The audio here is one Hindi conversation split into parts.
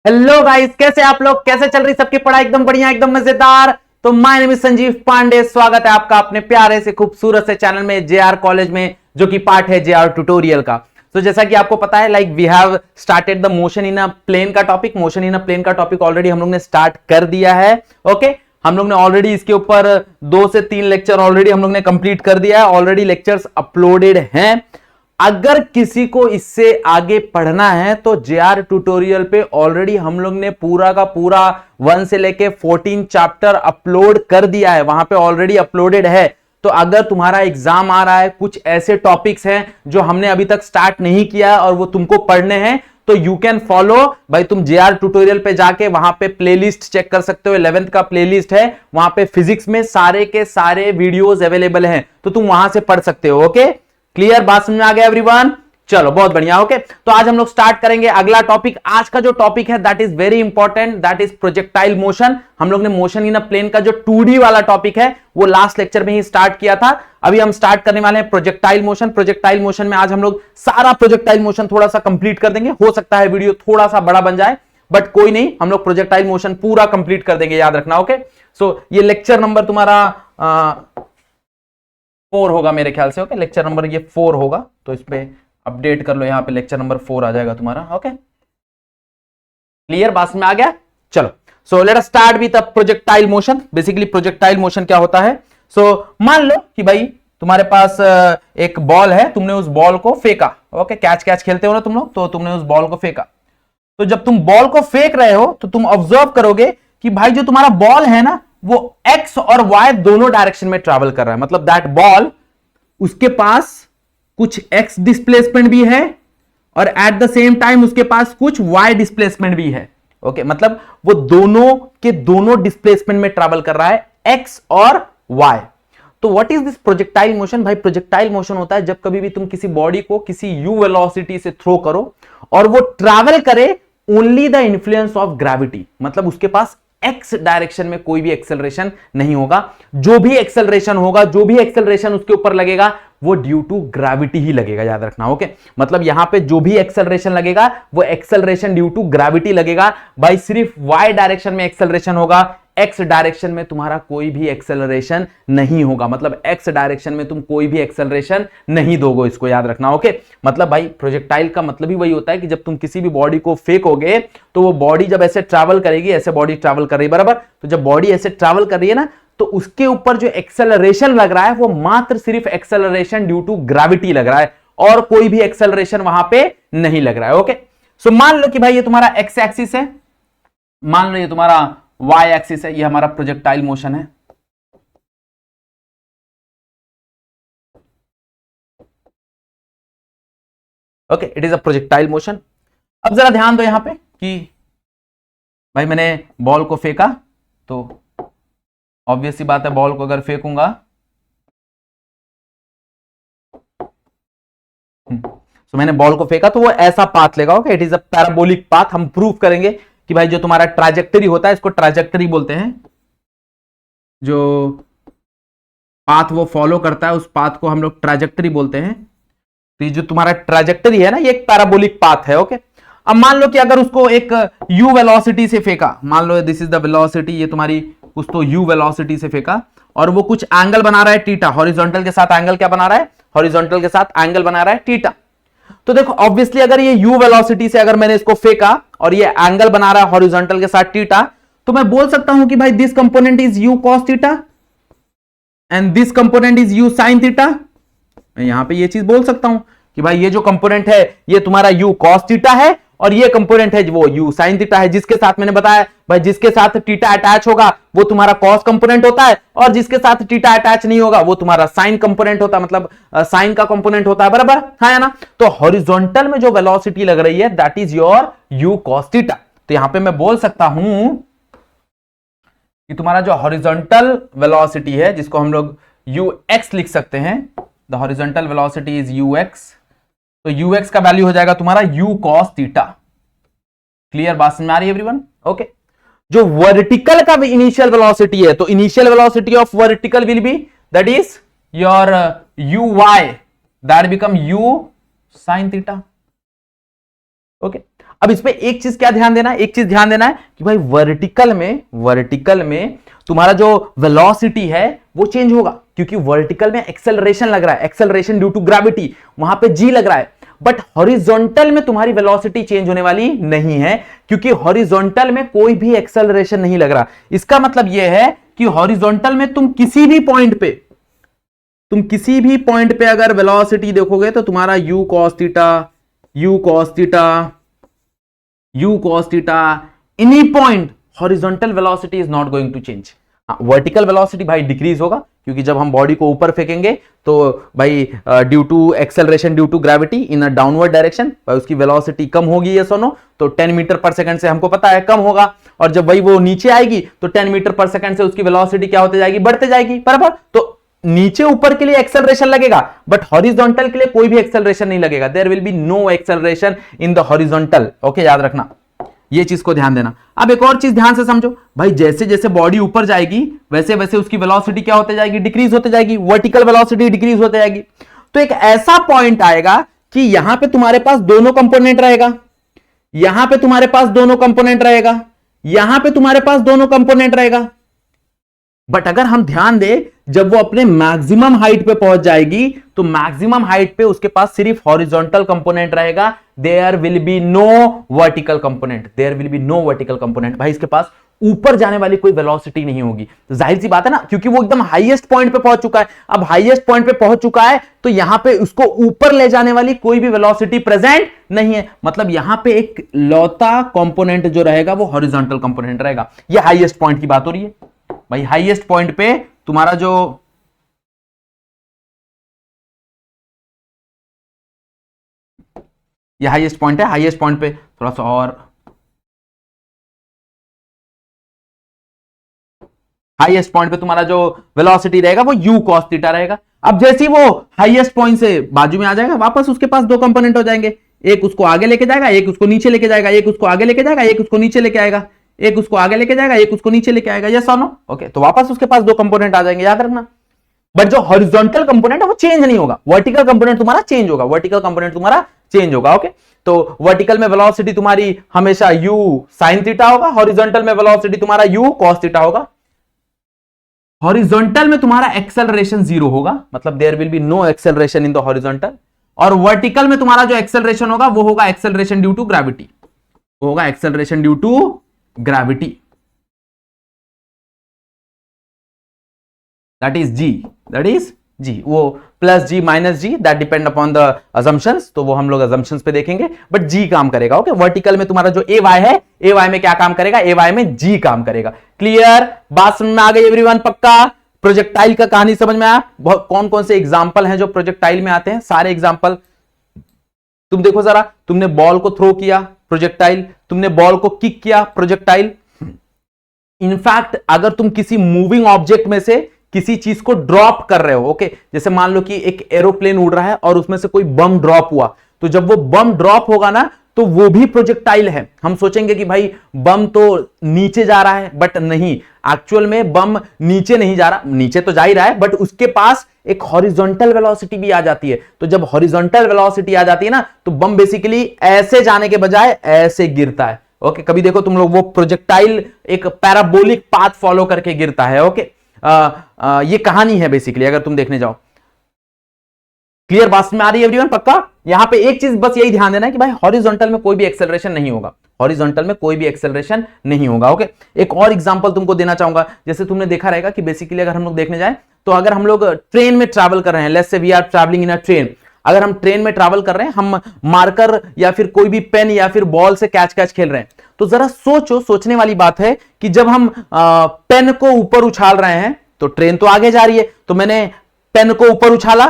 हेलो गाइस, कैसे आप लोग? कैसे चल रही सबकी पढ़ाई? एकदम बढ़िया, एकदम मजेदार। तो my name is Sanjeev Pandey. स्वागत है आपका अपने प्यारे से खूबसूरत से चैनल में, जेआर कॉलेज में, जो कि पार्ट है जेआर ट्यूटोरियल का। तो जैसा कि आपको पता है, like we have started the motion in a plane का टॉपिक। मोशन इन अ प्लेन का टॉपिक ऑलरेडी हम लोग ने स्टार्ट कर दिया है। ओके, हम लोग ने ऑलरेडी इसके ऊपर 2 से 3 लेक्चर ऑलरेडी हम लोग ने कंप्लीट कर दिया है। ऑलरेडी लेक्चर्स अपलोडेड हैं। अगर किसी को इससे आगे पढ़ना है तो जेआर ट्यूटोरियल पे ऑलरेडी हम लोग ने पूरा का पूरा 1 से लेके 14 चैप्टर अपलोड कर दिया है, वहां पे ऑलरेडी अपलोडेड है। तो अगर तुम्हारा एग्जाम आ रहा है, कुछ ऐसे टॉपिक्स हैं जो हमने अभी तक स्टार्ट नहीं किया है और वो तुमको पढ़ने हैं, तो यू कैन फॉलो भाई। तुम जेआर ट्यूटोरियल पे जाके वहां पे प्लेलिस्ट चेक कर सकते हो। 11th का प्लेलिस्ट है, वहां पे फिजिक्स में सारे के सारे वीडियोस अवेलेबल हैं, तो तुम वहां से पढ़ सकते हो। Okay, clear? बात समझ में आ गया एवरीवन? चलो, बहुत बढ़िया। ओके, तो आज हम लोग स्टार्ट करेंगे अगला टॉपिक। आज का जो टॉपिक है that is very important, that is projectile motion. हम लोग ने मोशन इन अ प्लेन का जो 2D वाला टॉपिक है वो लास्ट लेक्चर में ही स्टार्ट किया था। अभी हम स्टार्ट करने वाले हैं प्रोजेक्टाइल मोशन। प्रोजेक्टाइल मोशन में आज हम लोग सारा प्रोजेक्टाइल मोशन थोड़ा सा कंप्लीट कर देंगे। हो सकता है वीडियो थोड़ा सा बड़ा बन जाए, बट कोई नहीं, हम लोग प्रोजेक्टाइल मोशन पूरा कंप्लीट कर देंगे, याद रखना। ओके, सो ये लेक्चर नंबर तुम्हारा 4 होगा मेरे ख्याल से। ओके, लेक्चर नंबर ये 4 होगा, तो इस पे अपडेट कर लो, यहां पे लेक्चर नंबर 4 आ जाएगा तुम्हारा। Okay, clear? बात में आ गया? चलो, so let us start with projectile motion. Basically projectile motion क्या होता है? सो मान लो कि भाई तुम्हारे पास एक बॉल है, तुमने उस बॉल को फेंका। ओके, कैच कैच खेलते हो ना तुम लोग, तो तुमने उस बॉल को फेंका। तो जब तुम बॉल को फेंक रहे हो तो तुम ऑब्जर्व करोगे कि भाई जो तुम्हारा बॉल है ना, वो एक्स और वाई दोनों डायरेक्शन में ट्रैवल कर रहा है। मतलब दैट बॉल, उसके पास कुछ एक्स डिस्प्लेसमेंट भी है और एट द सेम टाइम उसके पास कुछ वाई डिस्प्लेसमेंट भी है। ओके, मतलब वो दोनों के दोनों डिस्प्लेसमेंट में ट्रैवल कर रहा है, एक्स और वाई। तो what is this projectile motion? भाई प्रोजेक्टाइल मोशन होता है जब कभी भी तुम किसी बॉडी को किसी यू वेलोसिटी से थ्रो करो और वो ट्रैवल करे only the influence of gravity. मतलब उसके पास एक्स डायरेक्शन में कोई भी एक्सेलरेशन नहीं होगा। जो भी एक्सेलरेशन होगा, जो भी एक्सेलरेशन उसके ऊपर लगेगा, वो ड्यू टू ग्रेविटी ही लगेगा, याद रखना। ओके, मतलब यहां पे जो भी एक्सेलरेशन लगेगा वो एक्सेलरेशन ड्यू टू ग्रेविटी लगेगा। भाई सिर्फ वाई डायरेक्शन में एक्सेलरेशन होगा, एक्स डायरेक्शन में तुम्हारा कोई भी एक्सेलरेशन नहीं होगा। मतलब एक्स डायरेक्शन में तुम कोई भी एक्सेलरेशन नहीं दोगे, इसको याद रखना। ओके, मतलब भाई प्रोजेक्टाइल का मतलब ही वही होता है कि जब तुम किसी भी बॉडी को फेंकोगे तो वो बॉडी जब ऐसे ट्रैवल करेगी, ऐसे बॉडी ट्रैवल कर रही है बराबर, तो जब बॉडी ऐसे ट्रैवल कर रही है ना, तो उसके ऊपर जो एक्सेलरेशन लग रहा है वो मात्र सिर्फ एक्सेलरेशन ड्यू टू ग्रेविटी लग रहा है, और कोई भी एक्सेलरेशन वहां पे नहीं लग रहा है। ओके, सो मान लो कि भाई ये तुम्हारा एक्स एक्सिस है, मान लो ये तुम्हारा वाई एक्सिस है, ये हमारा प्रोजेक्टाइल मोशन है। Okay, it is a projectile motion. अब जरा ध्यान दो यहां पे कि भाई मैंने बॉल को फेंका, तो ऑब्वियस सी बात है बॉल को अगर फेंकूंगा, तो मैंने बॉल को फेंका तो वो ऐसा पाथ लेगा। Okay, it is a parabolic path. हम प्रूव करेंगे कि भाई जो तुम्हारा ट्राजेक्टरी होता है, इसको ट्राजेक्टरी बोलते हैं। जो पाथ वो फॉलो करता है उस पाथ को हम लोग ट्राजेक्टरी बोलते हैं। तो ये जो तुम्हारा ट्राजेक्टरी है ना, ये एक पैराबोलिक पाथ है। ओके, अब मान लो कि अगर उसको एक u वेलोसिटी से फेंका, मान लो दिस इज द वेलोसिटी, ये तुम्हारी कुछ तो u वेलोसिटी से फेंका और वो कुछ एंगल बना रहा है थीटा। हॉरिजॉन्टल के साथ एंगल क्या बना रहा है? हॉरिजॉन्टल के साथ एंगल बना रहा है थीटा। तो देखो ऑब्वियसली अगर ये u वेलोसिटी से अगर मैंने इसको फेंका और ये एंगल बना रहा है हॉरिजॉन्टल के साथ थीटा, तो मैं बोल सकता हूं कि भाई this component is u cos theta and this component is u sin theta. मैं यहां पे ये चीज बोल सकता हूं कि भाई ये जो कंपोनेंट है ये तुम्हारा u cos थीटा है और ये कंपोनेंट है वो u sin थीटा है। जिसके साथ मैंने बताया भाई जिसके साथ थीटा अटैच होगा वो तुम्हारा cos कंपोनेंट होता है, और जिसके साथ थीटा अटैच नहीं होगा वो तुम्हारा sin कंपोनेंट होता है, मतलब sin का कंपोनेंट होता है बराबर, हाँ या ना? तो हॉरिजॉन्टल में जो वेलोसिटी लग रही है that is your u cos theta. तो यहां पे मैं बोल सकता हूं कि तुम्हारा जो हॉरिजॉन्टल वेलोसिटी है, जिसको हम लोग ux लिख सकते हैं, the horizontal velocity is ux, तो ux का वैल्यू हो जाएगा तुम्हारा u cos थीटा। क्लियर? बात समझ में आ रही है एवरीवन? ओके, जो वर्टिकल का इनिशियल वेलोसिटी है, तो initial velocity of vertical will be that is your uy, that become u sin theta. Okay, अब इस पे एक चीज क्या ध्यान देना है, एक चीज ध्यान देना है कि भाई वर्टिकल में तुम्हारा जो वेलोसिटी है वो चेंज होगा, क्योंकि वर्टिकल में एक्सेलरेशन लग रहा है, एक्सेलरेशन ड्यू टू ग्रेविटी, वहां पे जी लग रहा है। बट हॉरिजॉन्टल में तुम्हारी वेलोसिटी चेंज होने वाली नहीं है, क्योंकि हॉरिजॉन्टल में कोई भी एक्सेलरेशन नहीं लग रहा। इसका मतलब यह है कि हॉरिजॉन्टल में तुम किसी भी पॉइंट पे अगर वेलोसिटी देखोगे तो तुम्हारा u cos theta any point horizontal velocity is not going to change. Vertical velocity भाई डिक्रीज होगा, क्योंकि जब हम बॉडी को ऊपर फेंकेंगे तो भाई due to acceleration due to gravity in a downward direction भाई उसकी वेलोसिटी कम होगी, ये सुनो, तो 10 मीटर पर सेकंड से हमको पता है कम होगा। और जब भाई वो नीचे आएगी तो 10 मीटर पर सेकंड से उसकी वेलोसिटी क्या होती जाएगी, बढ़ते जाएगी, बराबर। तो नीचे ऊपर के लिए एक्सेलरेशन लगेगा, बट हॉरिजॉन्टल के लिए कोई भी एक्सेलरेशन नहीं लगेगा। There will be no acceleration in the horizontal. Okay, याद रखना, ये चीज को ध्यान देना। अब एक और चीज ध्यान से समझो भाई, जैसे जैसे बॉडी ऊपर जाएगी वैसे वैसे उसकी वेलोसिटी क्या होते जाएगी, डिक्रीज होते जाएगी, वर्टिकल वेलोसिटी डिक्रीज होते जाएगी। तो एक ऐसा पॉइंट आएगा कि यहां पे तुम्हारे पास दोनों कंपोनेंट रहेगा, यहां पे तुम्हारे पास दोनों कंपोनेंट रहेगा, यहां पे तुम्हारे पास दोनों कंपोनेंट रहेगा। बट अगर हम ध्यान दें, जब वो अपने मैक्सिमम हाइट पे पहुंच जाएगी तो मैक्सिमम हाइट पे उसके पास सिर्फ हॉरिजॉन्टल कंपोनेंट रहेगा, there will be no vertical component, there will be no vertical component. भाई इसके पास ऊपर जाने वाली कोई वेलोसिटी नहीं होगी। तो जाहिर सी बात है ना, क्योंकि वो एकदम हाईएस्ट पॉइंट पे पहुंच चुका है। अब हाईएस्ट पॉइंट पे पहुंच चुका है तो यहां पे उसको ऊपर ले जाने वाली कोई भी वेलोसिटी प्रेजेंट नहीं है। मतलब यहां पे एक लौता कंपोनेंट जो रहेगा वो हॉरिजॉन्टल कंपोनेंट रहेगा। ये हाईएस्ट पॉइंट की बात हो रही है भाई। हाईएस्ट पॉइंट पे तुम्हारा जो ये हाईएस्ट पॉइंट है, हाईएस्ट पॉइंट पे थोड़ा सा और हाईएस्ट पॉइंट पे तुम्हारा जो वेलोसिटी रहेगा वो u cos थीटा रहेगा। अब जैसे ही वो हाईएस्ट पॉइंट से बाजू में आ जाएगा, वापस उसके पास दो कंपोनेंट हो जाएंगे, एक उसको आगे लेके जाएगा, एक उसको नीचे लेके जाएगा, एक उसको आगे लेके जाएगा, एक उसको नीचे लेके आएगा, एक उसको आगे लेके जाएगा, एक उसको नीचे लेके आएगा। यस और नो? ओके, तो वापस उसके पास दो कंपोनेंट आ जाएंगे, याद रखना। बट जो हॉरिजॉन्टल कंपोनेंट है वो चेंज नहीं होगा, वर्टिकल कंपोनेंट तुम्हारा चेंज होगा, वर्टिकल कंपोनेंट तुम्हारा चेंज होगा। ओके, तो वर्टिकल में वेलोसिटी तुम्हारी हमेशा u sin थीटा होगा, हॉरिजॉन्टल में वेलोसिटी तुम्हारा u cos थीटा होगा। हॉरिजॉन्टल में तुम्हारा एक्सेलरेशन 0 होगा, मतलब there will be no acceleration in the horizontal. और वर्टिकल में तुम्हारा जो एक्सेलरेशन होगा वो होगा एक्सेलरेशन ड्यू टू ग्रेविटी, होगा acceleration due to gravity, that is g, वो plus g minus g, that depend upon the assumptions, तो वो हम लोग अजम्पशंस पे देखेंगे, बट g काम करेगा। ओके, वर्टिकल में तुम्हारा जो ay है, ay में क्या काम करेगा, ay में g काम करेगा। क्लियर, बात समझ में आ गई एवरीवन? पक्का? प्रोजेक्टाइल का कहानी समझ में आया? बहुत कौन कौन से एग्जाम्पल हैं जो प्रोजेक्टाइल में आते हैं, सारे एग्जाम्पल तुम देखो जरा। तुमने बॉल को थ्रो किया, प्रोजेक्टाइल, तुमने बॉल को किक किया, प्रोजेक्टाइल। इनफैक्ट अगर तुम किसी मूविंग ऑब्जेक्ट में से किसी चीज को ड्रॉप कर रहे हो, ओके, जैसे मान लो कि एक एरोप्लेन उड़ रहा है और उसमें से कोई बम ड्रॉप हुआ, तो जब वो बम ड्रॉप होगा ना तो वो भी प्रोजेक्टाइल है। हम सोचेंगे कि भाई बम तो नीचे जा रहा है, बट नहीं, एक्चुअल में बम नीचे नहीं जा रहा, नीचे तो जा ही रहा है, बट उसके पास एक हॉरिजॉन्टल वेलोसिटी भी आ जाती है। तो जब हॉरिजॉन्टल वेलोसिटी आ जाती है ना, तो बम बेसिकली ऐसे जाने के बजाय ऐसे गिरता है। ओके, कभी देखो तुम लोग, वो प्रोजेक्टाइल एक पैराबोलिक पाथ फॉलो करके गिरता है। ओके, ये कहानी है बेसिकली, अगर तुम देखने जाओ। क्लियर, बात में आ रही है एवरीवन? पक्का? यहां पे एक चीज बस यही ध्यान देना है कि भाई हॉरिजॉन्टल में कोई भी एक्सेलरेशन नहीं होगा, हॉरिजॉन्टल में कोई भी एक्सेलरेशन नहीं होगा। ओके, एक और एग्जांपल तुमको देना चाहूंगा। जैसे तुमने देखा रहेगा कि बेसिकली अगर हम लोग देखने जाए तो अगर हम लोग ट्रेन में ट्रैवल कर रहे हैं, let's say we are travelling in a train, अगर हम ट्रेन में ट्रैवल कर रहे हैं, हम मार्कर या फिर कोई भी पेन या फिर बॉल से कैच खेल रहे हैं, तो जरा सोचो, सोचने वाली बात है कि जब हम पेन को ऊपर उछाल रहे हैं तो ट्रेन तो आगे जा रही है, तो मैंने पेन को ऊपर उछाला,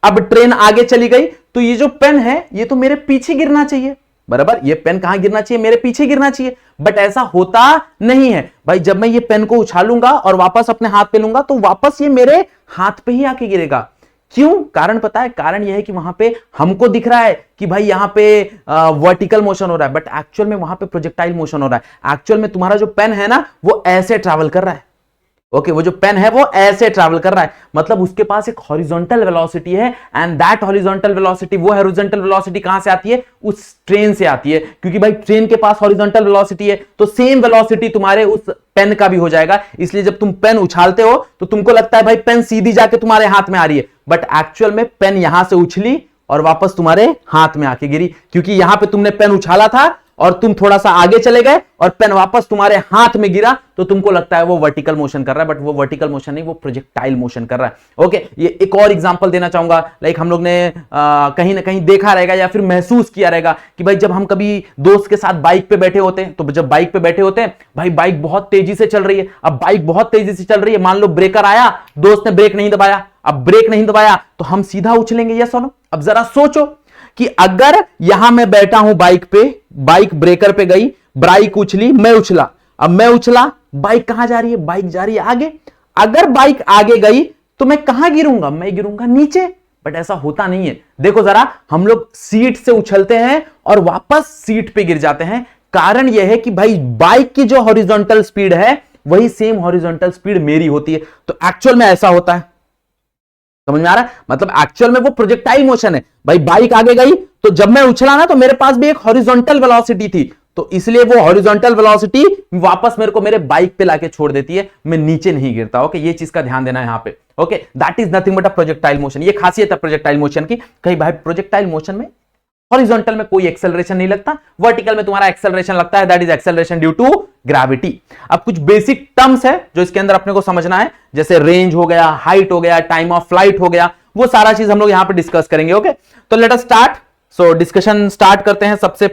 अब ट्रेन आगे चली गई, तो ये जो पेन है ये तो मेरे पीछे गिरना चाहिए, बराबर? ये पेन कहां गिरना चाहिए, मेरे पीछे गिरना चाहिए, बट ऐसा होता नहीं है भाई। जब मैं ये पेन को उछालूंगा और वापस अपने हाथ पे लूंगा तो वापस ये मेरे हाथ पे ही आके गिरेगा। क्यों? कारण पता है? कारण यह है कि वहां पे हमको दिख रहा है कि भाई यहां पे वर्टिकल मोशन हो रहा है, बट एक्चुअल में वहां पे प्रोजेक्टाइल मोशन हो रहा है। एक्चुअल में तुम्हारा जो पेन है ना वो ऐसे ट्रैवल कर रहा है। ओके वो जो पेन है वो ऐसे ट्रैवल कर रहा है, मतलब उसके पास एक हॉरिजॉन्टल वेलोसिटी है, एंड दैट हॉरिजॉन्टल वेलोसिटी, वो हॉरिजॉन्टल वेलोसिटी कहां से आती है, उस ट्रेन से आती है, क्योंकि भाई ट्रेन के पास हॉरिजॉन्टल वेलोसिटी है, तो सेम वेलोसिटी तुम्हारे उस पेन का भी हो जाएगा। इसलिए जब तुम पेन उछालते हो तो तुमको लगता है भाई पेन सीधी जाके तुम्हारे हाथ में आ रही है, बट एक्चुअल में पेन यहां से उछली और वापस तुम्हारे हाथ में आके गिरी, क्योंकि यहां पे तुमने पेन उछाला था और तुम थोड़ा सा आगे चले गए और पेन वापस तुम्हारे हाथ में गिरा, तो तुमको लगता है वो वर्टिकल मोशन कर रहा है, बट वो वर्टिकल मोशन नहीं, वो प्रोजेक्टाइल मोशन कर रहा है। ओके, ये एक और एग्जांपल देना चाहूंगा, लाइक हम लोग ने कहीं ना कहीं देखा रहेगा या फिर महसूस किया रहेगा कि भाई जब हम कभी दोस्त के साथ बाइक पे बैठे होते हैं, तो जब बाइक पे बैठे होते हैं भाई बाइक बहुत तेजी से चल रही है, अब बाइक बहुत तेजी से चल रही है, मान लो ब्रेकर आया, दोस्त ने ब्रेक नहीं दबाया, अब ब्रेक नहीं दबाया तो हम सीधा उछलेंगे, यस और नो? अब जरा सोचो कि अगर यहां मैं बैठा हूं बाइक पे, बाइक ब्रेकर पे गई, बाइक उछली, मैं उछला, अब मैं उछला, बाइक कहां जा रही है, बाइक जा रही है आगे, अगर बाइक आगे गई तो मैं कहां गिरूंगा, मैं गिरूंगा नीचे, बट ऐसा होता नहीं है। देखो जरा, हम लोग सीट से उछलते हैं और वापस सीट पे गिर जाते हैं, कारण यह है कि भाई बाइक की जो हॉरिजॉन्टल स्पीड है वही सेम हॉरिजॉन्टल स्पीड मेरी होती है, तो एक्चुअल में ऐसा होता है, समझ में आ रहा है? मतलब एक्चुअल में वो प्रोजेक्टाइल मोशन है, भाई बाइक आगे गई तो जब मैं उछला ना तो मेरे पास भी एक हॉरिजॉन्टल वेलोसिटी थी, तो इसलिए वो हॉरिजॉन्टल वेलोसिटी वापस मेरे को मेरे बाइक पे लाके छोड़ देती है, मैं नीचे नहीं गिरता। ओके, ये चीज का ध्यान देना है यहां पे। Okay, that is nothing but a projectile motion, ये खासियत है प्रोजेक्टाइल मोशन की। कहीं भाई प्रोजेक्टाइल मोशन में हॉरिजॉन्टल में कोई एक्सेलरेशन नहीं लगता, वर्टिकल में तुम्हारा एक्सेलरेशन लगता है, that is acceleration due to gravity. अब कुछ बेसिक टर्म्स है जो इसके अंदर अपने को समझना है, जैसे रेंज हो गया, हाइट हो गया, टाइम ऑफ फ्लाइट हो गया, वो सारा चीज हम लोग यहां पे डिस्कस करेंगे। ओके, तो लेट अस स्टार्ट। सो डिस्कशन स्टार्ट करते हैं। सबसे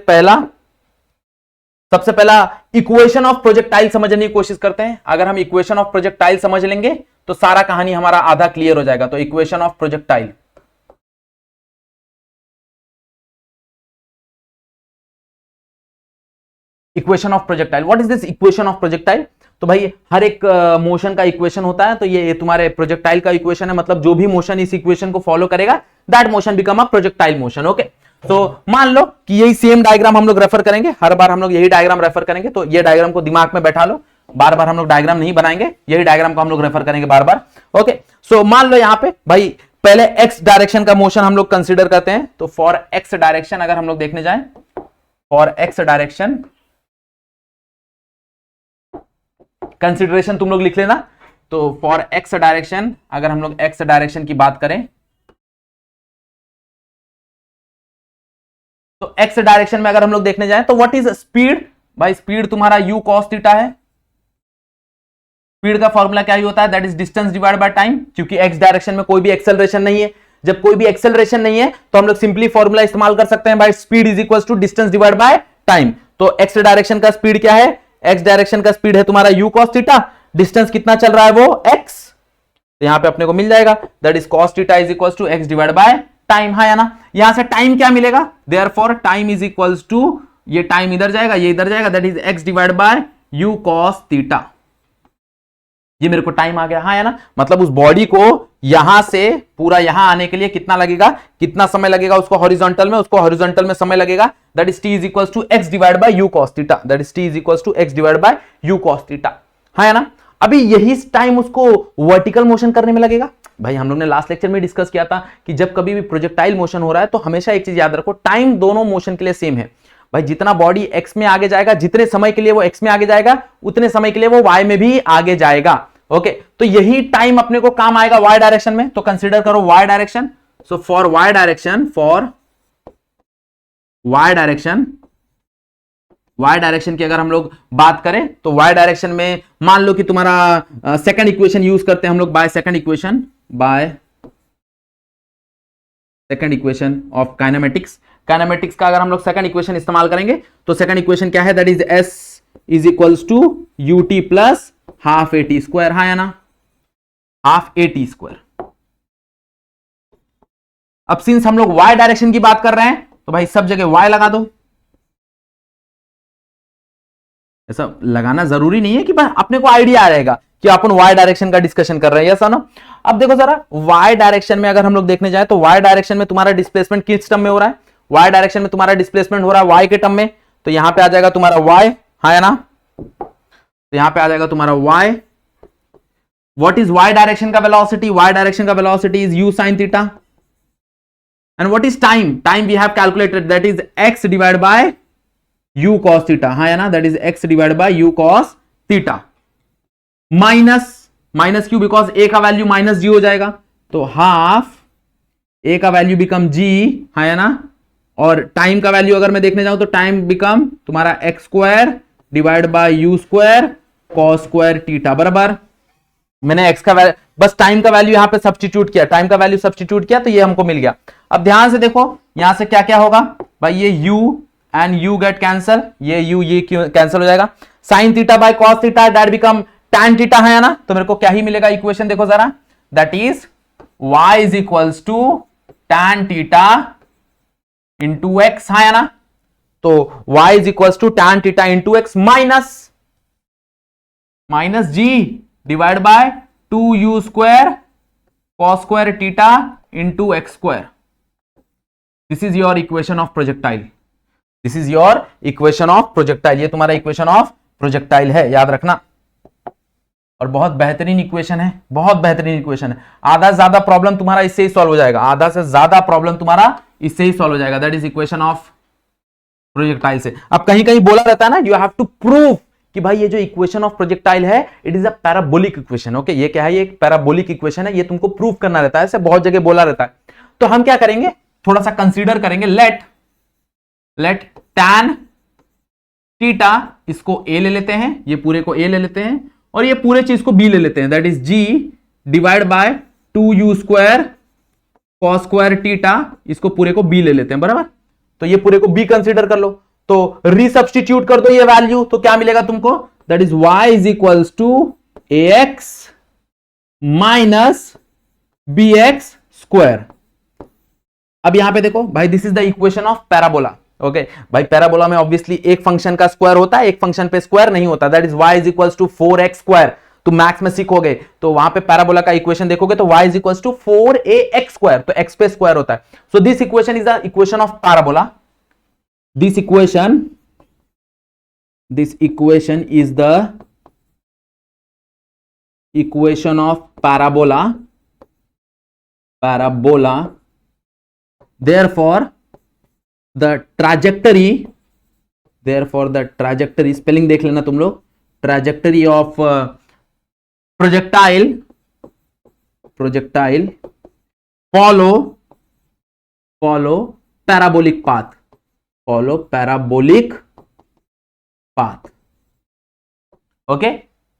पहला इक्वेशन ऑफ प्रोजेक्टाइल समझने की कोशिश करते हैं। अगर हम इक्वेशन ऑफ प्रोजेक्टाइल समझ लेंगे तो सारा कहानी हमारा आधा क्लियर हो जाएगा। तो equation of projectile, equation of projectile, what is this equation of projectile? तो भाई हर एक मोशन का इक्वेशन होता है, तो ये तुम्हारे प्रोजेक्टाइल का इक्वेशन है, मतलब जो भी मोशन इस इक्वेशन को फॉलो करेगा that motion become a projectile motion. Okay, तो मान लो कि यही सेम डायग्राम हम लोग रेफर करेंगे, हर बार हम लोग यही डायग्राम रेफर करेंगे, तो ये डायग्राम को दिमाग में बैठा लो, बार बार हम लोग डायग्राम नहीं बनाएंगे, यही डायग्राम को हम लोग रेफर करेंगे बार बार। ओके, सो मान लो यहां पे भाई पहले एक्स डायरेक्शन का मोशन हम लोग कंसिडर करते हैं, तो फॉर एक्स डायरेक्शन अगर हम लोग देखने जाएं, फॉर एक्स डायरेक्शन कंसिडरेशन तुम लोग लिख लेना। तो फॉर एक्स डायरेक्शन, अगर हम लोग एक्स डायरेक्शन की बात करें तो एक्स डायरेक्शन में अगर हम लोग देखने जाएं तो व्हाट इज स्पीड? भाई स्पीड तुम्हारा u cos थीटा है। स्पीड का फॉर्मूला क्या ही होता है? That is distance divide by time, क्योंकि एक्स डायरेक्शन में कोई भी एक्सेलरेशन नहीं है। जब कोई भी एक्सेलरेशन नहीं है तो हम लोग सिंपली फॉर्मूला इस्तेमाल कर सकते हैं, भाई speed is equal to distance divide by time. तो एक्स डायरेक्शन का स्पीड क्या है? एक्स डायरेक्शन का स्पीड है तुम्हारा u cos थीटा, डिस्टेंस कितना चल रहा है वो x, तो यहां पे अपने को मिल जाएगा that is cos theta is equal to x divide by time, है ना? यहां से टाइम क्या मिलेगा? Therefore time is equal to, ये टाइम इधर जाएगा, ये इधर जाएगा, that is x divide by u cos theta, ये मेरे को टाइम आ गया, हाँ है ना? मतलब उस बॉडी को यहां से पूरा यहां आने के लिए कितना लगेगा, कितना समय लगेगा उसको हॉरिजॉन्टल में, उसको हॉरिजॉन्टल में समय लगेगा, that is t is equal to x divide by u cos theta, that is t is equal to x divide by u cos theta, हाँ है ना? अभी यही टाइम उसको वर्टिकल मोशन करने में लगेगा। भाई हम लोग ने लास्ट लेक्चर में डिस्कस किया था कि जब कभी भी प्रोजेक्टाइल मोशन हो रहा है तो हमेशा एक चीज याद रखो, टाइम दोनों मोशन के लिए सेम है। भाई जितना बॉडी x में आगे जाएगा, जितने समय के लिए वो x में आगे जाएगा, उतने समय के लिए वो y में भी आगे जाएगा। ओके, तो यही टाइम अपने को काम आएगा y डायरेक्शन में, तो कंसीडर करो y direction. So for y direction, for y direction, y direction की अगर हम लोग बात करें तो y डायरेक्शन में मान लो कि तुम्हारा सेकंड इक्वेशन यूज करते हैं हम लोग, by second equation, by second equation of kinematics. Kinematics का अगर हम लोग सेकंड इक्वेशन इस्तेमाल करेंगे तो सेकंड इक्वेशन क्या है? That is s is equals to ut plus half at square, हाँ या ना? Half at square. अब सिंस हम लोग y डायरेक्शन की बात कर रहे हैं तो भाई सब जगह y लगा दो। ऐसा लगाना जरूरी नहीं है कि भाई अपने को आइडिया आ जाएगा कि अपन y डायरेक्शन का डिस्कशन कर रहे हैं, यस ना? अब देखो जरा y डायरेक्शन में अगर हम लोग देखने जाए तो y डायरेक्शन में तुम्हारा डिस्प्लेसमेंट किस टर्म में हो रहा है? y डायरेक्शन में तुम्हारा डिस्प्लेसमेंट हो रहा है y के टर्म में, तो यहां पे आ जाएगा तुम्हारा y, हाँ है ना? तो यहां पे आ जाएगा तुम्हारा y, what is y direction का वेलोसिटी? y डायरेक्शन का velocity is u sin theta. And what is time? Time we have calculated, that is x divide by u cos theta. हाँ है ना, that is x divide by u cos theta. Minus q, because a का वैल्यू माइनस g हो जाएगा, तो हाफ a का वैल्यू बिकम g, है ना. और टाइम का वैल्यू अगर मैं देखने जाऊं तो टाइम बिकम तुम्हारा x square divide bye you square cos square theta. बराबर, मैंने एक्स का वैल्यू, बस टाइम का वैल्यू यहां पे सब्स्टिट्यूट किया, टाइम का वैल्यू सब्स्टिट्यूट किया तो ये हमको मिल गया. अब ध्यान से देखो यहां से क्या क्या होगा भाई, ये u and u get cancel, ये u ये कैंसल हो जाएगा. Sign theta by cos theta, that become tan theta, है ना. तो मेरे को क्या ही मिलेगा, इक्वेशन देखो जरा, that is y is equals to tan theta into x, है ना. तो y is equals to tan theta into x minus g divide by 2u square cos square theta into x square. This is your equation of projectile. This is your equation of projectile. ये तुम्हारा इक्वेशन ऑफ प्रोजेक्टाइल है, याद रखना. और बहुत बेहतरीन इक्वेशन है, बहुत बेहतरीन इक्वेशन है. आधा से ज्यादा प्रॉब्लम तुम्हारा इससे ही सॉल्व हो जाएगा, आधा से ज्यादा प्रॉब्लम तुम्हारा इससे ही सॉल्व हो जाएगा. That is equation of projectile से. अब कहीं कहीं बोला रहता है ना, यू हैव टू प्रूव कि भाई ये जो इक्वेशन ऑफ प्रोजेक्टाइल है it is a parabolic equation. Okay, ये क्या है, ये एक पैराबोलिक इक्वेशन है, ये तुमको प्रूव करना रहता है, ऐसे बहुत जगह बोला रहता है. तो हम क्या करेंगे, थोड़ा सा कंसीडर करेंगे. लेट tan थीटा, इसको a ले लेते हैं, ये पूरे को a ले लेते हैं, और ये पूरे चीज को b ले लेते हैं, that is g divide by 2u square cos square theta, इसको पूरे को b ले लेते हैं. बराबर, तो ये पूरे को b कंसीडर कर लो, तो रीसब्स्टिट्यूट कर दो ये वैल्यू, तो क्या मिलेगा तुमको, that is y is equals to ax minus bx square. अब यहां पे देखो भाई, this is the equation of parabola. Okay भाई, पैराबोला में ऑब्वियसली एक फंक्शन का स्क्वायर होता है, एक फंक्शन पे स्क्वायर नहीं होता. That is y is equals to 4x square. तो मैथ्स में सीखोगे तो वहां पे पैराबोला का इक्वेशन देखोगे तो y is equals to 4ax square, तो x पे स्क्वायर होता है. So this equation is the equation of parabola. This equation is the equation of parabola. Therefore the trajectory, spelling देख लेना तुम लोग, trajectory of projectile follow parabolic path. Okay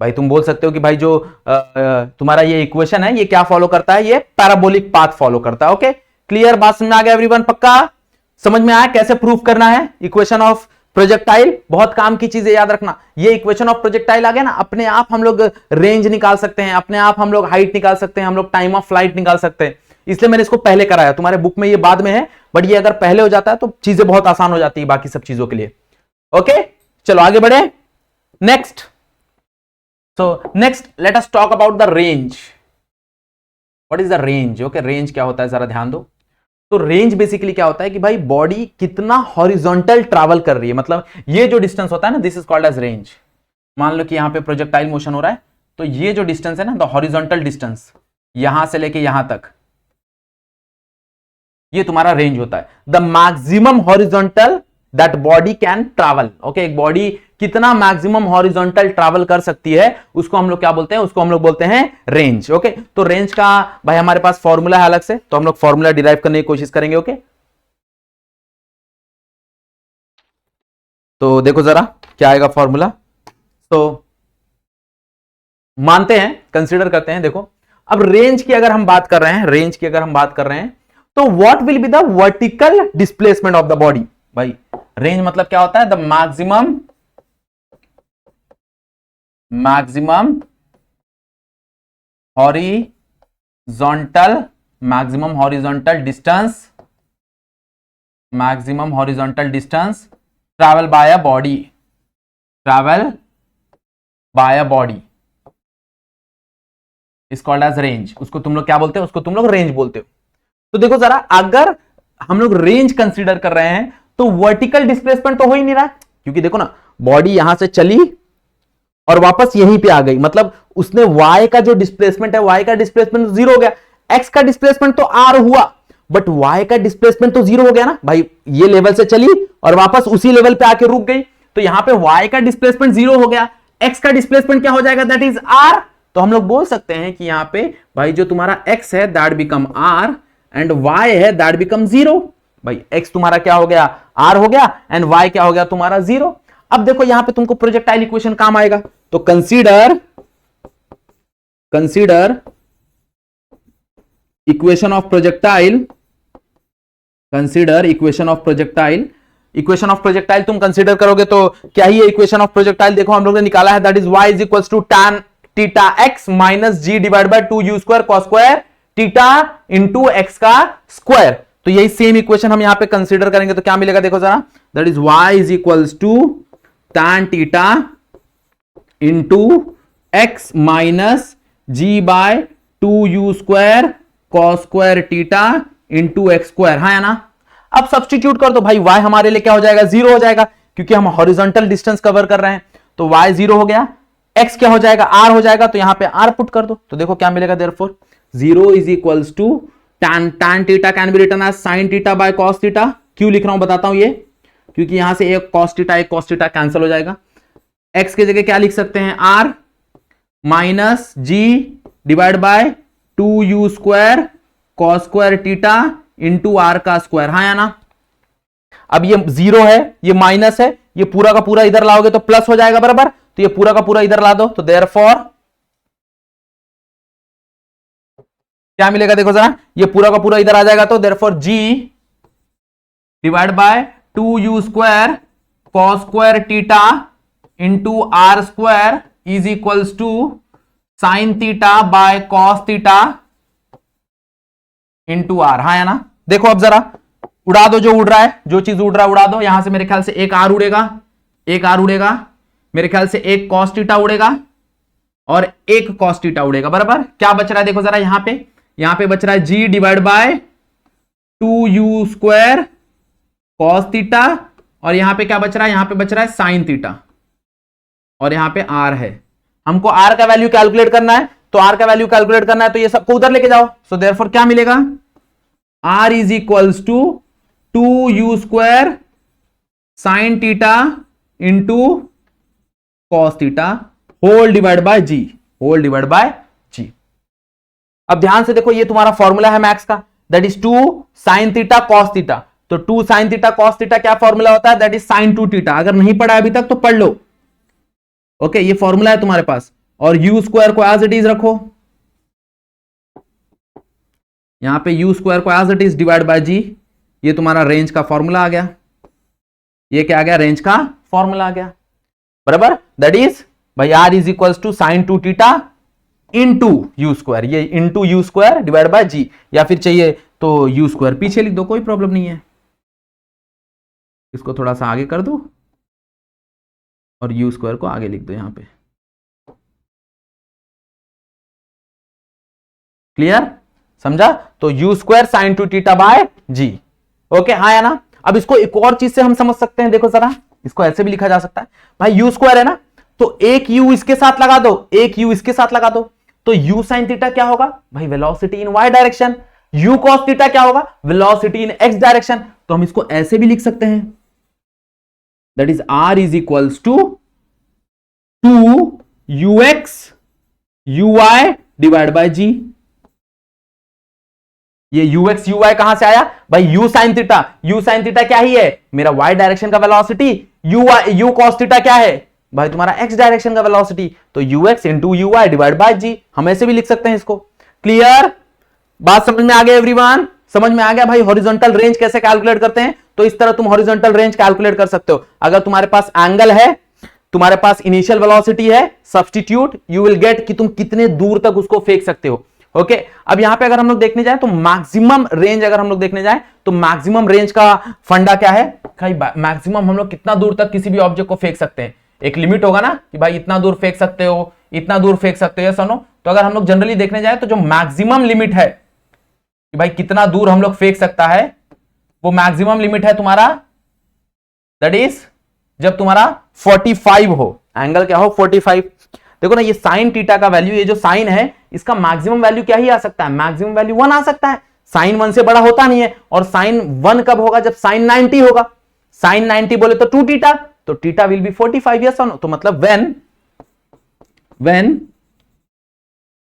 भाई, तुम बोल सकते हो कि भाई जो तुम्हारा ये इक्वेशन है ये क्या फॉलो करता है, ये पैराबोलिक पाथ फॉलो करता है. ओके, क्लियर, बात समझ में आ गया एवरीवन? पक्का समझ में आया कैसे प्रूव करना है इक्वेशन ऑफ प्रोजेक्टाइल? बहुत काम की चीजें याद रखना. ये इक्वेशन ऑफ प्रोजेक्टाइल आ गया ना, अपने आप हम लोग रेंज निकाल सकते हैं, अपने आप हम लोग हाइट निकाल सकते हैं, हम लोग टाइम ऑफ फ्लाइट निकाल सकते हैं. इसलिए मैंने इसको पहले कराया, तुम्हारे बुक में ये बाद में है, बट ये अगर पहले हो जाता है तो चीजें बहुत आसान हो जाती है बाकी सब चीजों के लिए. ओके, चलो आगे बढ़े. Next, let us talk about the range. What is the range? Okay, range क्या होता है जरा ध्यान दो. तो रेंज बेसिकली क्या होता है कि भाई बॉडी कितना हॉरिजॉन्टल ट्रैवल कर रही है, मतलब ये जो डिस्टेंस होता है ना, this is called as range. मान लो कि यहां पे प्रोजेक्टाइल मोशन हो रहा है, तो ये जो डिस्टेंस है ना, द हॉरिजॉन्टल डिस्टेंस, यहां से लेके यहां तक, ये तुम्हारा रेंज होता है. The maximum horizontal that body can travel. Okay, एक बॉडी कितना मैक्सिमम हॉरिजॉन्टल ट्रैवल कर सकती है, उसको हम लोग क्या बोलते हैं, उसको हम लोग बोलते हैं रेंज. ओके, तो रेंज का भाई हमारे पास फॉर्मूला है अलग से, तो हम लोग फॉर्मूला डिराइव करने की कोशिश करेंगे. ओके, तो देखो जरा क्या आएगा फॉर्मूला. तो मानते हैं, कंसीडर करते हैं, देखो अब रेंज की अगर हम बात कर रहे हैं, तो what will be the vertical displacement of the body. भाई रेंज मतलब क्या होता है, the maximum horizontal distance travel by a body is called as range. उसको तुम लोग क्या बोलते हो, उसको तुम लोग रेंज बोलते हो. तो देखो जरा, अगर हम लोग रेंज कंसीडर कर रहे हैं तो वर्टिकल डिस्प्लेसमेंट तो हो ही नहीं रहा, क्योंकि देखो ना, बॉडी यहां से चली और वापस यहीं पे आ गई, मतलब उसने y का जो डिस्प्लेसमेंट है, y का डिस्प्लेसमेंट 0 हो गया, x का डिस्प्लेसमेंट तो r हुआ बट y का डिस्प्लेसमेंट तो 0 हो गया ना भाई, ये लेवल से चली और वापस उसी लेवल पे आके रुक गई, तो यहां पे y का डिस्प्लेसमेंट 0 हो गया, x का डिस्प्लेसमेंट क्या हो जाएगा, दैट इज r। तो हम लोग बोल सकते हैं कि यहां पे भाई जो तुम्हारा x है that become r and y है दैट बिकम 0। भाई x तुम्हारा क्या हो गया, r हो गया, एंड y क्या हो गया तुम्हारा 0। अब देखो यहां पे तुमको प्रोजेक्टाइल इक्वेशन काम आएगा, तो consider equation of projectile, consider equation of projectile. Equation of projectile तुम कंसीडर करोगे तो क्या ही है इक्वेशन ऑफ प्रोजेक्टाइल, देखो हम लोग ने निकाला है, that is y is equals to tan theta x minus g divide by 2u square cos square theta into x का स्क्वायर। तो यही सेम इक्वेशन हम यहां पे कंसीडर करेंगे तो क्या मिलेगा, देखो जरा, that is y is equals to tan theta into x minus g by 2u square cos square theta into x square, हाँ है ना। अब सब्स्टिट्यूट कर दो भाई, y हमारे लिए क्या हो जाएगा, 0 हो जाएगा, क्योंकि हम हॉरिजॉन्टल डिस्टेंस कवर कर रहे हैं, तो y 0 हो गया, x क्या हो जाएगा, r हो जाएगा, तो यहां पे r पुट कर दो, तो देखो क्या मिलेगा, therefore 0 is equals to tan theta can be written as sin theta by cos theta. क्यों लिख रहा हूं बताता हूं ये, क्योंकि यहां से एक cos थीटा कैंसिल हो जाएगा, x की जगह क्या लिख सकते हैं, r minus g divide by 2u square cos square theta into r का स्क्वायर, हाँ या ना। अब ये 0 है, ये माइनस है, ये पूरा का पूरा इधर लाओगे तो प्लस हो जाएगा बराबर, तो ये पूरा का पूरा इधर ला दो, तो देयरफॉर क्या मिलेगा, देखो जरा, ये पूरा का पूरा इधर आ जाएगा, तो therefore g divide by 2u square cos square theta into r square is equals to sin theta by cos theta into r, हाँ है ना। देखो अब जरा उड़ा दो, जो उड़ रहा है, जो चीज उड़ रहा है उड़ा दो, यहां से मेरे ख्याल से एक आर उड़ेगा, एक आर उड़ेगा, मेरे ख्याल से एक cos थीटा उड़ेगा और एक cos थीटा उड़ेगा, बराबर। क्या बच रहा है देखो जरा, यहां पे बच रहा है g divide by 2u square cos theta, और यहां पे क्या बच रहा है, यहां पे बच रहा है sin थीटा, और यहां पे r है, हमको r का वैल्यू कैलकुलेट करना है, तो r का वैल्यू कैलकुलेट करना है तो ये सबको उधर लेके जाओ, सो देयरफॉर क्या मिलेगा, r is equals to 2u square sine theta into cos theta whole divide by G, whole divide by G. अब ध्यान से देखो, ये तुम्हारा फॉर्मूला है मैक्स का, that is 2 sine theta cos theta, तो 2 साइन थीटा कॉस थीटा क्या फॉर्मूला होता है, दैट इज साइन 2 थीटा। अगर नहीं पढ़ा अभी तक तो पढ़ लो, ओके, ये फॉर्मूला है तुम्हारे पास, और u स्क्वायर को एज इट इज रखो, यहां पे u स्क्वायर को as it is divide by G, ये तुम्हारा रेंज का फॉर्मूला आ गया, ये क्या आ गया, रेंज का फॉर्मूला आ गया, बराबर। दैट इज भाई r is equals to sine 2 theta into U square, ये into U square divide by G, या फिर चाहिए तो यू स्क्वायर पीछे लिख दो, कोई प्रॉब्लम नहीं है, इसको थोड़ा सा आगे कर दो और यू स्क्वायर को आगे लिख दो यहां पे, क्लियर, समझा। तो you square sine 2 theta by g, okay, हाँ या ना। अब इसको एक और चीज से हम समझ सकते हैं, देखो जरा, इसको ऐसे भी लिखा जा सकता है, भाई यू स्क्वायर है ना, तो एक यू इसके साथ लगा दो, एक यू इसके साथ लगा दो, तो यू साइन थीटा क्या होगा भाई, velocity in y direction, u cos theta क्या होगा, वेलोसिटी इन एक्स डायरेक्शन, तो हम इसको ऐसे भी लिख सकते हैं, that is R is equals to 2 ux uy divide by G. ये ux uy कहां से आया भाई, u sin theta, u sin theta क्या ही है, मेरा y डायरेक्शन का वेलोसिटी, u cos थीटा क्या है भाई, तुम्हारा x डायरेक्शन का वेलोसिटी, तो ux into uy divide by G, हम ऐसे भी लिख सकते हैं इसको। क्लियर, बात समझ में आ गया एवरीवन, समझ में आ गया भाई हॉरिजॉन्टल रेंज कैसे कैलकुलेट करते हैं, तो इस तरह तुम हॉरिजॉन्टल रेंज कैलकुलेट कर सकते हो। अगर तुम्हारे पास एंगल है, तुम्हारे पास इनिशियल वेलोसिटी है, सब्स्टिट्यूट यू विल गेट कि तुम कितने दूर तक उसको फेंक सकते हो, ओके। अब यहां पे अगर हम लोग देखने जाए तो मैक्सिमम रेंज, अगर हम लोग देखने जाए तो मैक्सिमम रेंज का फंडा क्या है भाई, मैक्सिमम हम लोग कितना दूर तक किसी भी ऑब्जेक्ट को फेंक सकते हैं, एक लिमिट होगा ना कि भाई इतना दूर फेंक सकते हो, इतना दूर फेंक सकते हो, सुनो। तो अगर हम लोग जनरली देखने जाए तो जो मैक्सिमम लिमिट है कि भाई कितना दूर हम लोग फेंक सकता है, वो मैक्सिमम लिमिट है तुम्हारा दैट इज जब तुम्हारा 45 हो, एंगल क्या हो 45। देखो ना ये साइन थीटा का वैल्यू, ये जो साइन है इसका मैक्सिमम वैल्यू क्या ही आ सकता है, मैक्सिमम वैल्यू 1 आ सकता है। साइन 1 से बड़ा होता नहीं है, और साइन 1 कब होगा, जब साइन 90 होगा। साइन 90 बोले तो 2 थीटा, तो थीटा विल बी 45, यस और नो। तो मतलब when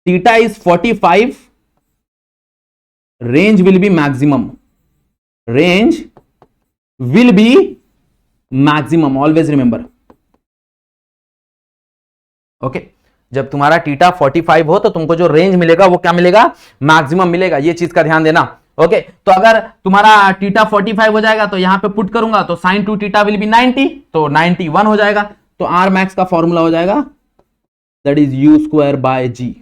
theta is 45, range will be maximum, range will be maximum, always remember. Okay, जब तुम्हारा थीटा 45 हो तो तुमको जो रेंज मिलेगा वो क्या मिलेगा, मैक्सिमम मिलेगा, ये चीज का ध्यान देना। ओके, तो अगर तुम्हारा थीटा 45 हो जाएगा तो यहां पे पुट करूंगा तो साइन 2 थीटा विल बी 90, तो 91 हो जाएगा। तो आर मैक्स का फॉर्मूला हो जाएगा that is u square by g.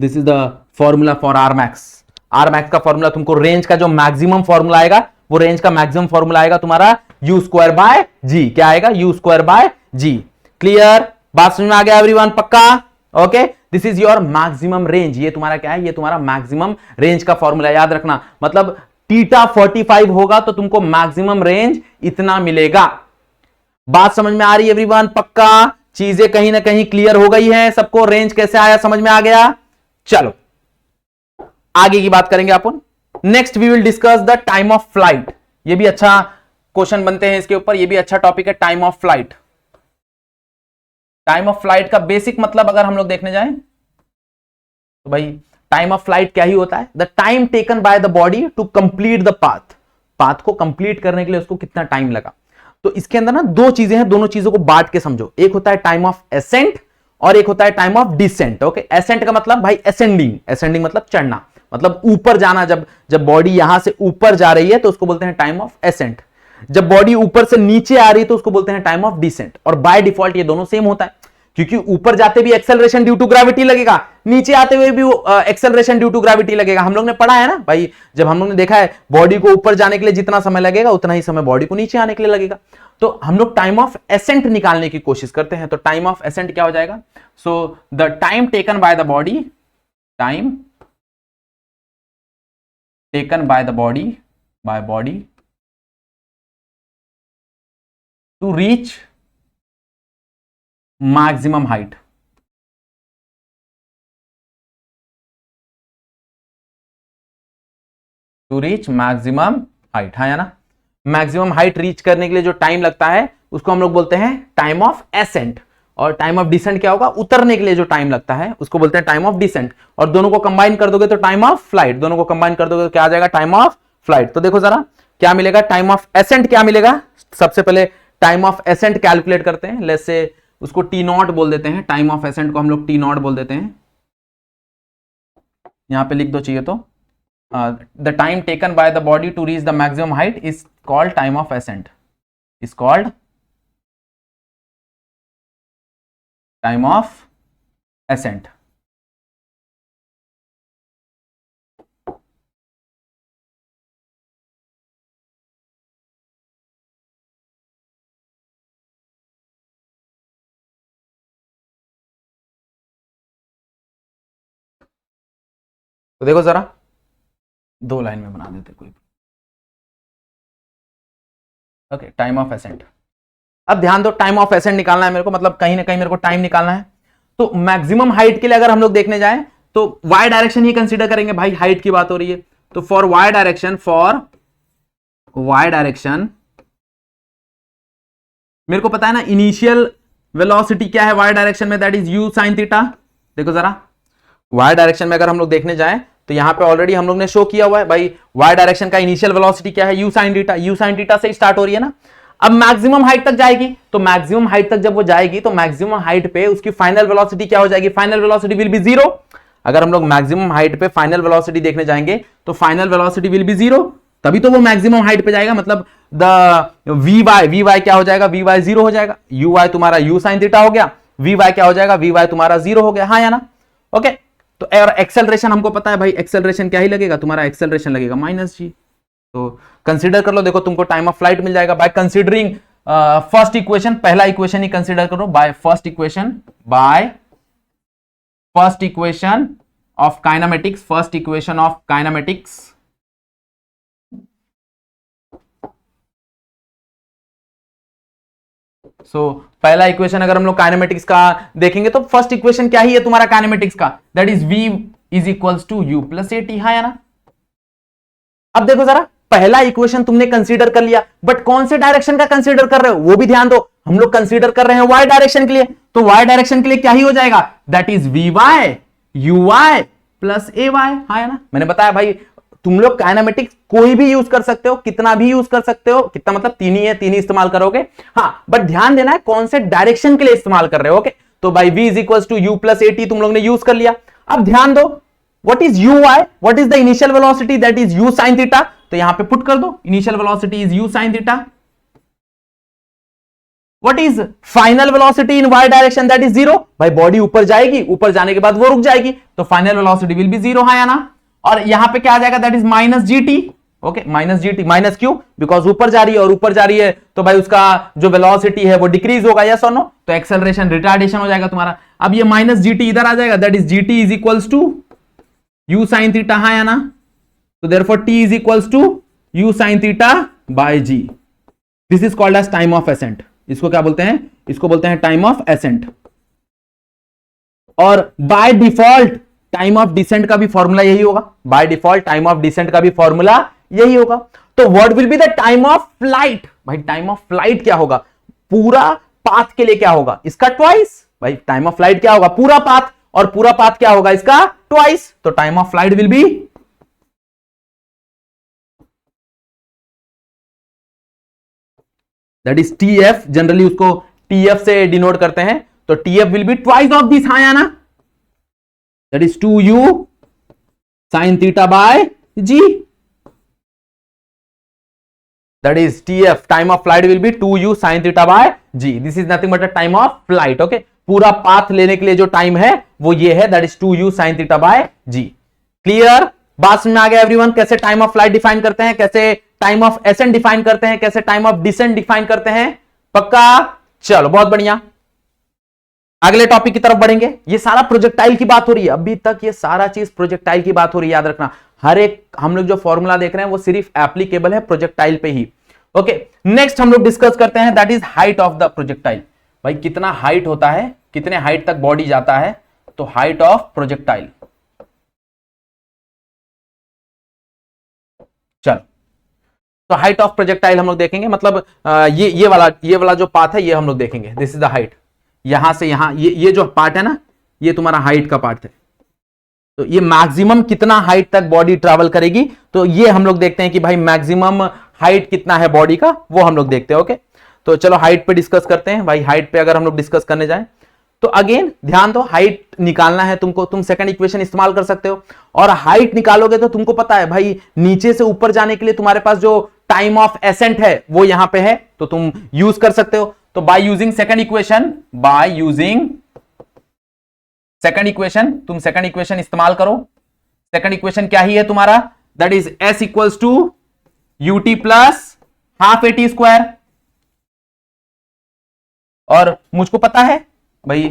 This is the formula for r max. आर मैक्स का फॉर्मूला तुमको रेंज का जो मैक्सिमम फॉर्मूला आएगा, वो रेंज का मैक्सिमम फॉर्मूला आएगा तुम्हारा यू स्क्वायर बाय जी। क्या आएगा, u square by g. Clear, बात समझ में आ गया एवरीवन, पक्का? Okay, this is your maximum range. ये तुम्हारा क्या है, ये तुम्हारा मैक्सिमम रेंज का फॉर्मूला, याद रखना। मतलब थीटा 45 होगा तो तुमको मैक्सिमम रेंज इतना मिलेगा। बात समझ में आ रही है एवरीवन, पक्का? चीजें कहीं ना कहीं क्लियर हो गई है सबको, रेंज कैसे आया समझ में आ गया। चलो आगे की बात करेंगे अपन। Next we will discuss the time of flight. ये भी अच्छा क्वेश्चन बनते हैं इसके ऊपर, ये भी अच्छा टॉपिक है, time of flight. Time of flight का बेसिक मतलब अगर हम लोग देखने जाएं तो भाई टाइम ऑफ फ्लाइट क्या ही होता है, the time taken by the body to complete the path. Path को कंप्लीट करने के लिए उसको कितना टाइम लगा। तो इसके अंदर ना दो चीजें हैं, दोनों चीजों को बांट के समझो। एक होता है टाइम ऑफ एसेंट और एक होता है time of descent. Okay, ascent का मतलब भाई असेंडिंग, असेंडिंग मतलब चढ़ना, मतलब ऊपर जाना। जब बॉडी यहां से ऊपर जा रही है तो उसको बोलते हैं टाइम ऑफ एसेंट। जब बॉडी ऊपर से नीचे आ रही है तो उसको बोलते हैं टाइम ऑफ डिसेंट। और बाय डिफॉल्ट ये दोनों सेम होता है, क्योंकि ऊपर जाते भी एक्सेलरेशन ड्यू टू ग्रेविटी लगेगा, नीचे आते हुए भी एक्सेलरेशन ड्यू टू ग्रेविटी लगेगा। हम लोग ने पढ़ा है ना भाई, जब हम लोग ने देखा है बॉडी को ऊपर जाने के लिए जितना समय लगेगा उतना ही समय बॉडी को नीचे आने के लिए लगेगा। तो हम लोग टाइम ऑफ एसेंट निकालने की कोशिश करते हैं। तो टाइम ऑफ एसेंट क्या हो जाएगा, so the time taken by the body, time taken by the body, by body to reach maximum height. To reach maximum height, हाँ या ना। मैक्सिमम हाइट रीच करने के लिए जो टाइम लगता है उसको हम लोग बोलते हैं टाइम ऑफ एसेंट। और टाइम ऑफ डिसेंट क्या होगा, उतरने के लिए जो टाइम लगता है उसको बोलते हैं टाइम ऑफ डिसेंट। और दोनों को कंबाइन कर दोगे तो टाइम ऑफ फ्लाइट, दोनों को कंबाइन कर दोगे तो क्या आ जाएगा, टाइम ऑफ फ्लाइट। तो देखो जरा क्या मिलेगा, टाइम ऑफ एसेंट क्या मिलेगा। सबसे पहले टाइम ऑफ एसेंट कैलकुलेट करते हैं। लेट्स से उसको टी नॉट बोल देते हैं, टाइम ऑफ एसेंट को हम लोग टी नॉट बोल देते हैं। यहां पे लिख दो चाहिए तो, the time taken by the body to reach the maximum height is called time of ascent, is called time of ascent। तो देखो जरा दो लाइन में बना देते कोई। Okay, time of accent. अब ध्यान दो, टाइम ऑफ एसेंट निकालना है मेरे को, मतलब कहीं ना कहीं मेरे को टाइम निकालना है। तो मैक्सिमम हाइट के लिए अगर हम लोग देखने जाएं तो वाई डायरेक्शन ही कंसीडर करेंगे भाई, हाइट की बात हो रही है। तो for y direction, for y direction मेरे को पता है ना इनिशियल वेलोसिटी क्या है वाई डायरेक्शन में, that is you sine theta. देखो जरा वाई डायरेक्शन में अगर हम लोग देखने जाएं तो यहां पे ऑलरेडी हम लोग ने शो किया हुआ है भाई, वाई डायरेक्शन का इनिशियल वेलोसिटी क्या है, you sine theta. You sine theta से स्टार्ट हो रही है ना। अब मैक्सिमम हाइट तक जाएगी, तो मैक्सिमम हाइट तक जब वो जाएगी तो मैक्सिमम हाइट पे उसकी फाइनल वेलोसिटी क्या हो जाएगी, final velocity will be zero. अगर हम लोग मैक्सिमम हाइट पे फाइनल वेलोसिटी देखने जाएंगे तो final velocity will be zero, तभी तो वो मैक्सिमम हाइट पे जाएगा। मतलब द वी वाई क्या हो जाएगा, वी वाई जीरो हो जाएगा। यू वाई तुम्हारा यू साइन थीटा हो गया, वी वाई क्या हो जाएगा, वी वाई तुम्हारा जीरो हो गया, हाँ या ना। ओके, तो और एक्सेलरेशन हमको पता है भाई, एक्सेलरेशन क्या ही लगेगा तुम्हारा, एक्सेलरेशन लगेगा माइनस जी। तो कंसीडर कर लो, देखो तुमको टाइम ऑफ फ्लाइट मिल जाएगा बाय कंसीडरिंग फर्स्ट इक्वेशन। पहला इक्वेशन ही कंसीडर करो, by first equation, by first equation of kinematics, first equation of kinematics. पहला इक्वेशन अगर हम लोग काइनेमेटिक्स का देखेंगे तो फर्स्ट इक्वेशन क्या ही है तुम्हारा काइनेमेटिक्स का, that is v is equals to u plus a t, है ना। अब देखो जरा, पहला इक्वेशन तुमने कंसीडर कर लिया, बट कौन से डायरेक्शन का कंसीडर कर रहे हो वो भी ध्यान दो। हम लोग कंसीडर कर रहे हैं y डायरेक्शन के लिए, तो y डायरेक्शन के लिए क्या ही हो जाएगा, that is vy uy plus ay, है ना। मैंने बताया भाई तुम लोग काइनेमेटिक्स कोई भी यूज कर सकते हो, कितना भी यूज कर सकते हो, कितना मतलब तीन ही है, तीन ही इस्तेमाल करोगे, हाँ, बट ध्यान देना है कौन से डायरेक्शन के लिए इस्तेमाल कर रहे हो। ओके, तो भाई v is equal to u plus a t तुम लोग ने यूज कर लिया। अब ध्यान दो, what is uy, what is the initial velocity, that is u sin theta, तो यहां पे पुट कर दो, initial velocity is u sin theta. What is final velocity in y direction, that is 0, भाई बॉडी ऊपर जाएगी, ऊपर जाने के बाद वो रुक जाएगी, तो फाइनल वेलोसिटी विल बी 0, है ना। और यहां पे क्या आ जाएगा, that is minus G T. Okay, minus G T, minus क्यों, बिकॉज ऊपर जा रही है, और ऊपर जा रही है तो भाई उसका जो वेलोसिटी है वो डिक्रीज होगा, यस और नो, तो एक्सेलरेशन रिटार्डेशन हो जाएगा तुम्हारा। अब ये माइनस जी टी इधर आ जाएगा, that is g t is equals to u sine theta, है ना। तो therefore t is equals to u sine theta by g. This is called as time of ascent. इसको क्या बोलते हैं, इसको बोलते हैं टाइम ऑफ एसेंट। और by default time of descent का भी फॉर्मूला यही होगा, by default time of descent का भी फॉर्मूला यही होगा। तो what will be the time of flight, भाई टाइम ऑफ फ्लाइट क्या होगा, पूरा पाथ के लिए क्या होगा, इसका ट्वाइस। भाई टाइम ऑफ फ्लाइट क्या होगा, पूरा पाथ, और पूरा पाथ क्या होगा, इसका ट्वाइस। तो time of flight will be that is TF, generally उसको टीएफ से डिनोट करते हैं, तो TF will be twice of this, हाँ या ना, that is 2u sin theta by g, that is tf, time of flight will be 2u sin theta by g, this is nothing but a time of flight। okay, पूरा पाथ लेने के लिए जो टाइम है वो ये है, that is 2u sin theta by g। Clear, बात समझ में आ गया एवरीवन, कैसे टाइम ऑफ फ्लाइट डिफाइन करते हैं, कैसे टाइम ऑफ एसेंट डिफाइन करते हैं, कैसे टाइम ऑफ डिसेंट डिफाइन करते हैं, पक्का। चलो बहुत बढ़िया, अगले टॉपिक की तरफ बढ़ेंगे। ये सारा प्रोजेक्टाइल की बात हो रही है, अभी तक ये सारा चीज प्रोजेक्टाइल की बात हो रही है, याद रखना। हर एक हम लोग जो फॉर्मूला देख रहे हैं वो सिर्फ एप्लीकेबल है प्रोजेक्टाइल पे ही। ओके, नेक्स्ट हम लोग डिस्कस करते हैं, that is height of the projectile. भाई कितना हाइट होता है, कितने हाइट तक बॉडी जाता है, तो हाइट ऑफ प्रोजेक्टाइल। चलो, तो हाइट ऑफ प्रोजेक्टाइल हम लोग देखेंगे, मतलब ये वाला जो पाथ है ये हम लोग देखेंगे, दिस इज द हाइट। यहां से यहां ये जो पार्ट है ना, ये तुम्हारा हाइट का पार्ट है, तो ये मैक्सिमम कितना हाइट तक बॉडी ट्रैवल करेगी, तो ये हम लोग देखते हैं कि भाई मैक्सिमम हाइट कितना है बॉडी का, वो हम लोग देखते हैं। ओके, तो चलो हाइट पे डिस्कस करते हैं। भाई हाइट पे अगर हम लोग डिस्कस करने जाएं तो अगेन ध्यान दो, हाइट निकालना है तुमको, तुम सेकंड इक्वेशन इस्तेमाल कर सकते हो, और हाइट निकालोगे तो तुमको पता है भाई नीचे से ऊपर जाने के लिए तुम्हारे पास जो टाइम ऑफ एसेंट है वो यहां पे है, तो तुम यूज कर सकते हो। तो by using second equation, by using second equation, तुम सेकंड इक्वेशन इस्तेमाल करो। सेकंड इक्वेशन क्या ही है तुम्हारा, that is s equals to ut plus half a t square. और मुझको पता है भाई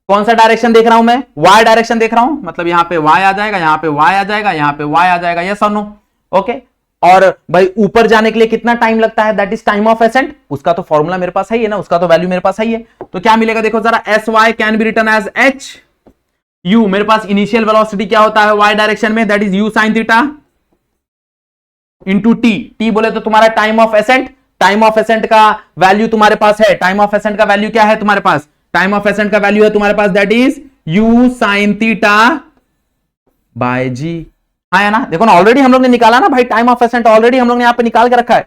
कौन सा डायरेक्शन देख रहा हूं मैं, y डायरेक्शन देख रहा हूं, मतलब यहां पे y आ जाएगा, यहां पे y आ जाएगा, यहां पे y आ जाएगा, यस और नो। ओके, और भाई ऊपर जाने के लिए कितना टाइम लगता है, that is time of accent. उसका तो फॉर्मूला मेरे पास है ही ना, उसका तो वैल्यू मेरे पास है ही है। तो क्या मिलेगा देखो जरा, S Y can be written as H U, मेरे पास इनिशियल वेलोसिटी क्या होता है वाई डायरेक्शन में, that is you sine theta into T. T बोले तो तुम्हारा time of ascent, time of ascent का वैल्यू तुम्हारे पास है, टाइम ऑफ एसेंट का वैल्यू क्या है तुम्हारे पास, टाइम ऑफ एसेंट का वैल्यू है तुम्हारे पास, that is you sine theta by G, है ना। देखो ना, ऑलरेडी हम लोग ने निकाला ना भाई, टाइम ऑफ एसेंट ऑलरेडी हम लोग ने यहां पे निकाल के रखा है,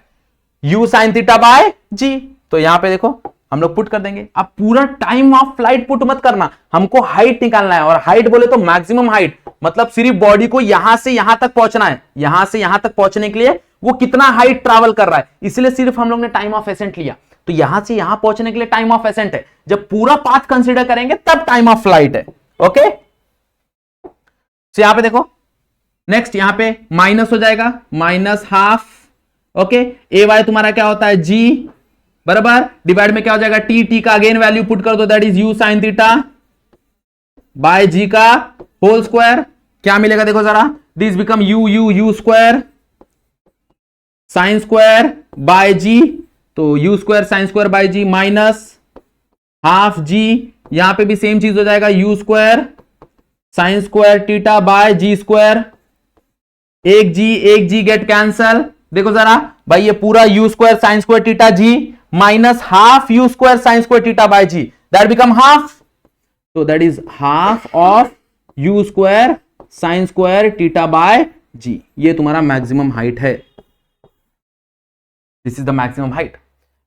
you sine theta by G. तो यहां पे देखो हम लोग पुट कर देंगे। अब पूरा टाइम ऑफ फ्लाइट पुट मत करना, हमको हाइट निकालना है, और हाइट बोले तो मैक्सिमम हाइट, मतलब सिर्फ बॉडी को यहां से यहां तक पहुंचना है, यहां से यहां तक पहुंचने के लिए वो कितना हाइट ट्रैवल कर रहा है, इसलिए सिर्फ हम लोग ने टाइम ऑफ एसेंट लिया। तो यहां से यहां पहुंचने के लिए टाइम ऑफ एसेंट है, जब पूरा पाथ कंसीडर करेंगे तब टाइम ऑफ फ्लाइट है। ओके, तो यहां पे देखो, नेक्स्ट यहां पे माइनस हो जाएगा, माइनस हाफ। ओके, ए वाई तुम्हारा क्या होता है जी, बराबर डिवाइड में क्या हो जाएगा टी, टी का अगेन वैल्यू पुट कर दो, that is you sine theta by G का होल स्क्वायर। क्या मिलेगा देखो जरा, this become U U U square sine square by G, तो you square sine square by G minus half G, यहां पे भी सेम चीज हो जाएगा, U square sine square theta by G square, एक जी गेट कैंसल। देखो जरा भाई, ये पूरा you square sine square theta g minus half u square sine square theta by g, that become half, so that is half of u square sin square theta by g। ये तुम्हारा मैक्सिमम हाइट है, this is the maximum height.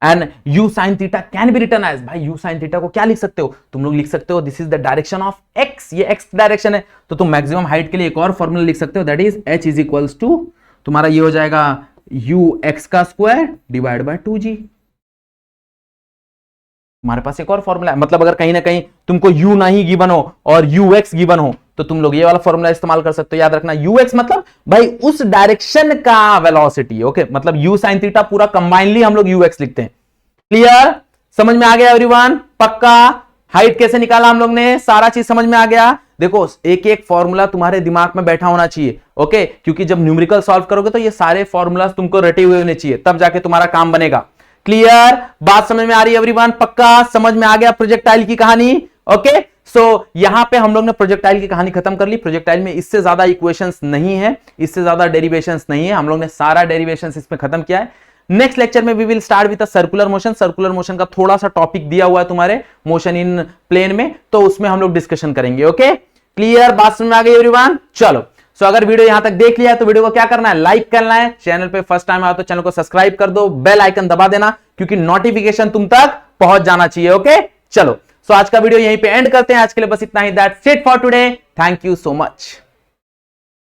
And u sin theta can be written as, भाई u sin theta को क्या लिख सकते हो तुम लोग, लिख सकते हो this is the direction of x, ये x डायरेक्शन है, तो तुम मैक्सिमम हाइट के लिए एक और फॉर्मूला लिख सकते हो, that is h is equals to तुम्हारा ये हो जाएगा u x का स्क्वायर डिवाइड बाय 2g। हमारे पास एक और फॉर्मूला है, मतलब अगर कहीं ना कहीं तुमको u नहीं गिवन हो और ux गिवन हो तो तुम लोग ये वाला फॉर्मूला इस्तेमाल कर सकते हो। याद रखना ux मतलब भाई उस डायरेक्शन का वेलोसिटी, ओके, मतलब u sin थीटा पूरा कंबाइनली हम लोग ux लिखते हैं। क्लियर, समझ में आ गया एवरीवन? पक्का? हाइट कैसे निकाला हम लोग ने, सारा चीज समझ में आ गया? देखो एक एक फॉर्मूला तुम्हारे दिमाग में बैठा होना चाहिए, ओके, क्योंकि जब न्यूमेरिकल सॉल्व करोगे तो ये सारे फॉर्मूला तुमको रटे हुए होने चाहिए, तब जाके तुम्हारा काम बनेगा। क्लियर, बात समझ में आ रही है एवरीवन? पक्का समझ में आ गया प्रोजेक्टाइल की कहानी? ओके, सो यहां पे हम लोग ने प्रोजेक्टाइल की कहानी खत्म कर ली। प्रोजेक्टाइल में इससे ज्यादा इक्वेशंस नहीं है, इससे ज्यादा डेरिवेशंस नहीं है, हम लोग ने सारा डेरिवेशंस इसमें खत्म किया है। नेक्स्ट लेक्चर में we will start with circular motion. Circular motion का थोड़ा सा टॉपिक दिया हुआ है तुम्हारे मोशन इन प्लेन में, तो उसमें हम लोग डिस्कशन करेंगे। ओके, क्लियर, बात समझ में आ गई एवरीवन? चलो, सो अगर वीडियो यहां तक देख लिया है तो वीडियो को क्या करना है, लाइक करना है, चैनल पे फर्स्ट टाइम आया तो चैनल को सब्सक्राइब कर दो, बेल आइकन दबा देना क्योंकि नोटिफिकेशन तुम तक पहुंच जाना चाहिए। ओके, चलो, सो आज का वीडियो यहीं पे एंड करते हैं। आज के लिए बस इतना ही, that's it for today, thank you so much.